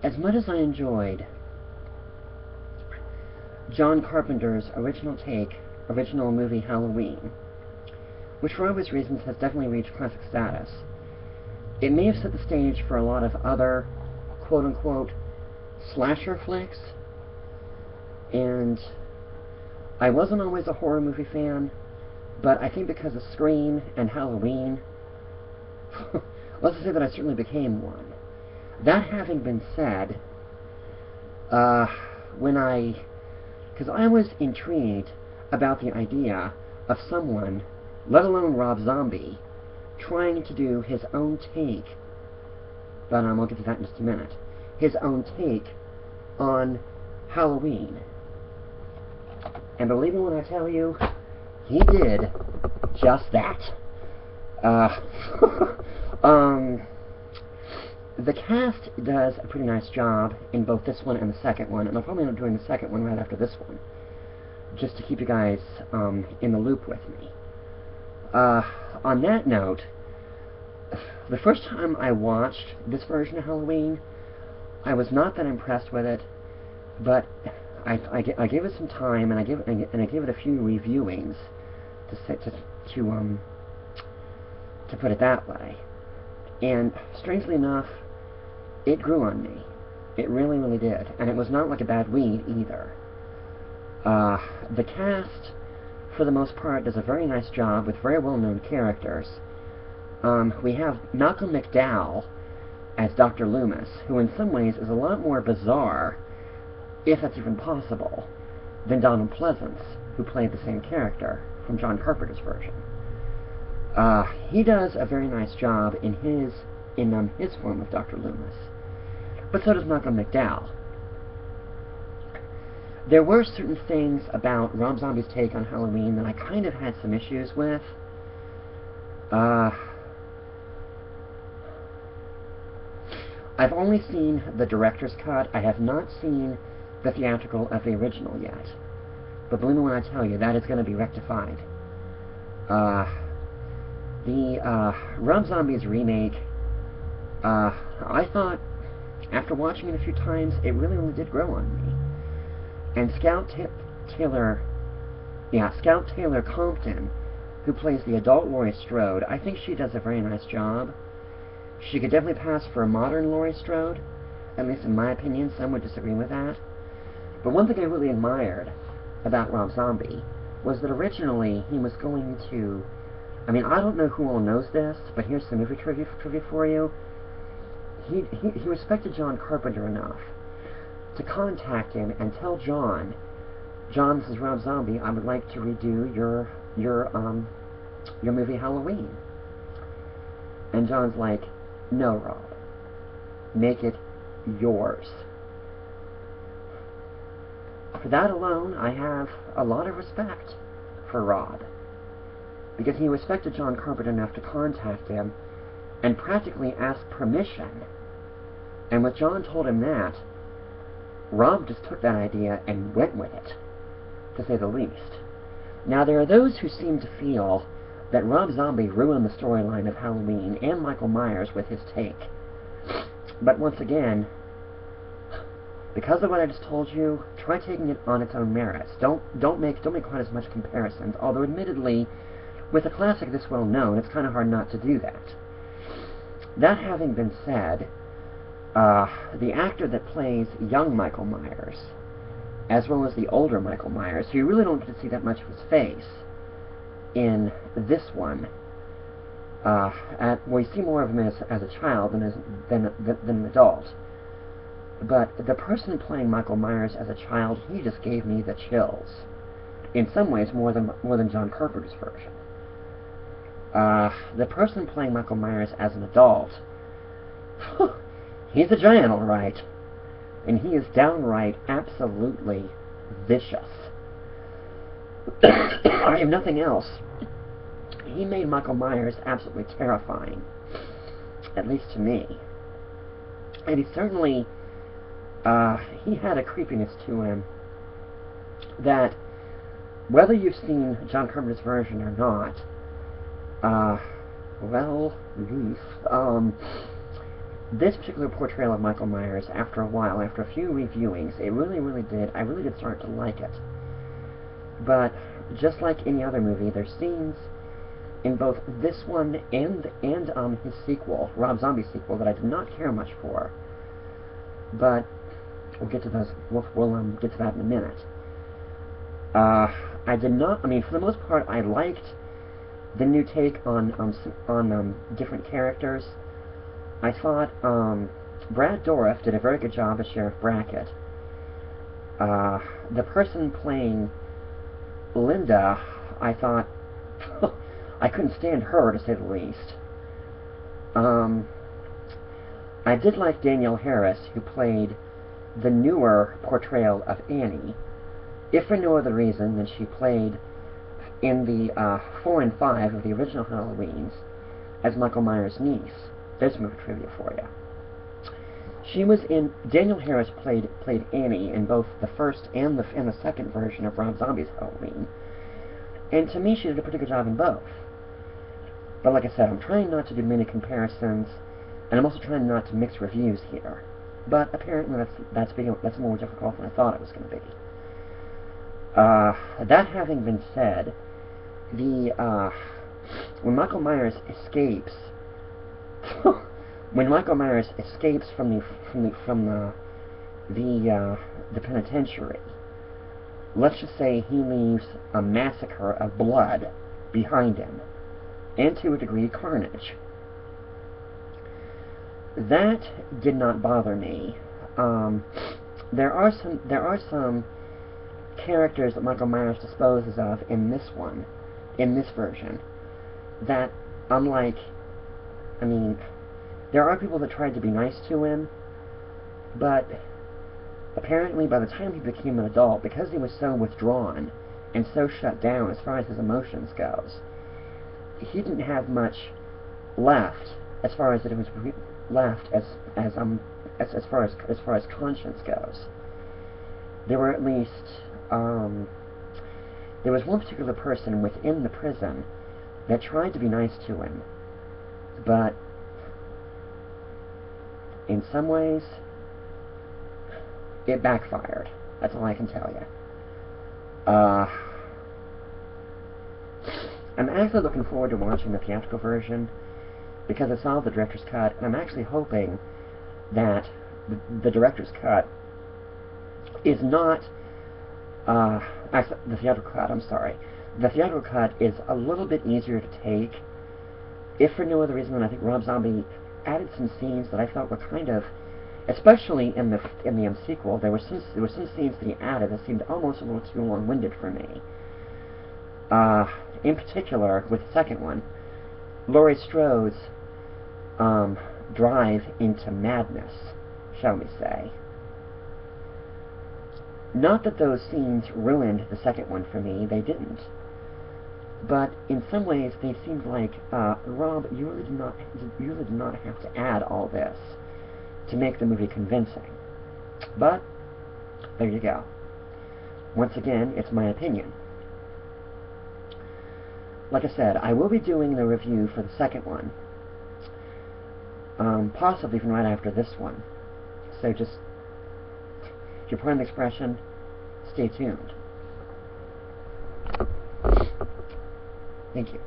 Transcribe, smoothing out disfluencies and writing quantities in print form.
as much as I enjoyed John Carpenter's original movie Halloween, which for obvious reasons has definitely reached classic status, it may have set the stage for a lot of other quote-unquote slasher flicks, and I wasn't always a horror movie fan, but I think because of Scream and Halloween, let's just say that I certainly became one. That having been said, because I was intrigued about the idea of someone, let alone Rob Zombie, trying to do his own take, but I'll get to that in just a minute, his own take on Halloween. And believe me when I tell you, he did just that. The cast does a pretty nice job in both this one and the second one, and I'll probably end up doing the second one right after this one, just to keep you guys in the loop with me. On that note, the first time I watched this version of Halloween, I was not that impressed with it, but I gave it some time, and I gave it a few reviewings, to put it that way. And strangely enough, it grew on me. It really, really did. And it was not like a bad weed either. The cast, for the most part, does a very nice job with very well-known characters. We have Malcolm McDowell as Dr. Loomis, who in some ways is a lot more bizarre, if that's even possible, than Donald Pleasence, who played the same character from John Carpenter's version. He does a very nice job in his form of Dr. Loomis, but so does Malcolm McDowell. There were certain things about Rob Zombie's take on Halloween that I kind of had some issues with. I've only seen the director's cut. I have not seen the theatrical of the original yet. But believe me when I tell you, that is going to be rectified. The Rob Zombie's remake, I thought, after watching it a few times, it really, really did grow on me. And Scout Taylor Compton, who plays the adult Laurie Strode, I think she does a very nice job. She could definitely pass for a modern Laurie Strode, at least in my opinion. Some would disagree with that. But one thing I really admired about Rob Zombie was that originally he was going to... I mean, I don't know who all knows this, but here's some movie trivia for you. He respected John Carpenter enough to contact him and tell John, this is Rob Zombie, I would like to redo your movie Halloween. And John's like, no, Rob, make it yours. For that alone, I have a lot of respect for Rob, because he respected John Carpenter enough to contact him and practically ask permission. And when John told him that, Rob just took that idea and went with it, to say the least. Now, there are those who seem to feel that Rob Zombie ruined the storyline of Halloween and Michael Myers with his take. But once again, because of what I just told you, try taking it on its own merits. Don't make quite as much comparisons, although admittedly, with a classic this well known, it's kind of hard not to do that. That having been said, the actor that plays young Michael Myers, as well as the older Michael Myers, who you really don't get to see that much of his face in this one, we see more of him as a child than an adult. But the person playing Michael Myers as a child, he just gave me the chills. In some ways, more than John Carpenter's version. The person playing Michael Myers as an adult, he's a giant, all right. And he is downright, absolutely vicious. I have nothing else. He made Michael Myers absolutely terrifying, at least to me. And he certainly, he had a creepiness to him that, whether you've seen John Carpenter's version or not, this particular portrayal of Michael Myers, after a while, after a few reviewings, I really did start to like it. But just like any other movie, there's scenes in both this one and his sequel, Rob Zombie's sequel, that I did not care much for. But we'll get to those. We'll get to that in a minute. I did not. I mean, for the most part, I liked the new take on different characters. I thought Brad Dourif did a very good job as Sheriff Brackett. The person playing Linda, I thought I couldn't stand her, to say the least. I did like Danielle Harris, who played the newer portrayal of Annie, if for no other reason than she played in the 4 and 5 of the original Halloweens as Michael Myers' niece. There's movie trivia for you. She was in. Danielle Harris played Annie in both the first and the second version of Rob Zombie's Halloween, and to me, she did a pretty good job in both. But like I said, I'm trying not to do many comparisons, and I'm also trying not to mix reviews here. But apparently, that's more difficult than I thought it was going to be. That having been said, when Michael Myers escapes. When Michael Myers escapes from the penitentiary, let's just say he leaves a massacre of blood behind him, and to a degree carnage. That did not bother me. There are some characters that Michael Myers disposes of in this version, that unlike. I mean, there are people that tried to be nice to him, but apparently by the time he became an adult, because he was so withdrawn and so shut down as far as his emotions goes, he didn't have much left as far as as far as conscience goes. There were at least there was one particular person within the prison that tried to be nice to him. But in some ways, it backfired. That's all I can tell you. I'm actually looking forward to watching the theatrical version, because I saw the director's cut, and I'm actually hoping that the director's cut is not... actually, the theatrical cut, I'm sorry. The theatrical cut is a little bit easier to take, if for no other reason than I think Rob Zombie added some scenes that I felt were kind of, especially in the sequel, there were some scenes that he added that seemed almost a little too long-winded for me. In particular, with the second one, Laurie Strode's drive into madness, shall we say. Not that those scenes ruined the second one for me, they didn't. But in some ways, they seemed like, Rob, you really did not have to add all this to make the movie convincing. But there you go. Once again, it's my opinion. Like I said, I will be doing the review for the second one, possibly from right after this one. So just, if you're pardon the expression, stay tuned. Thank you.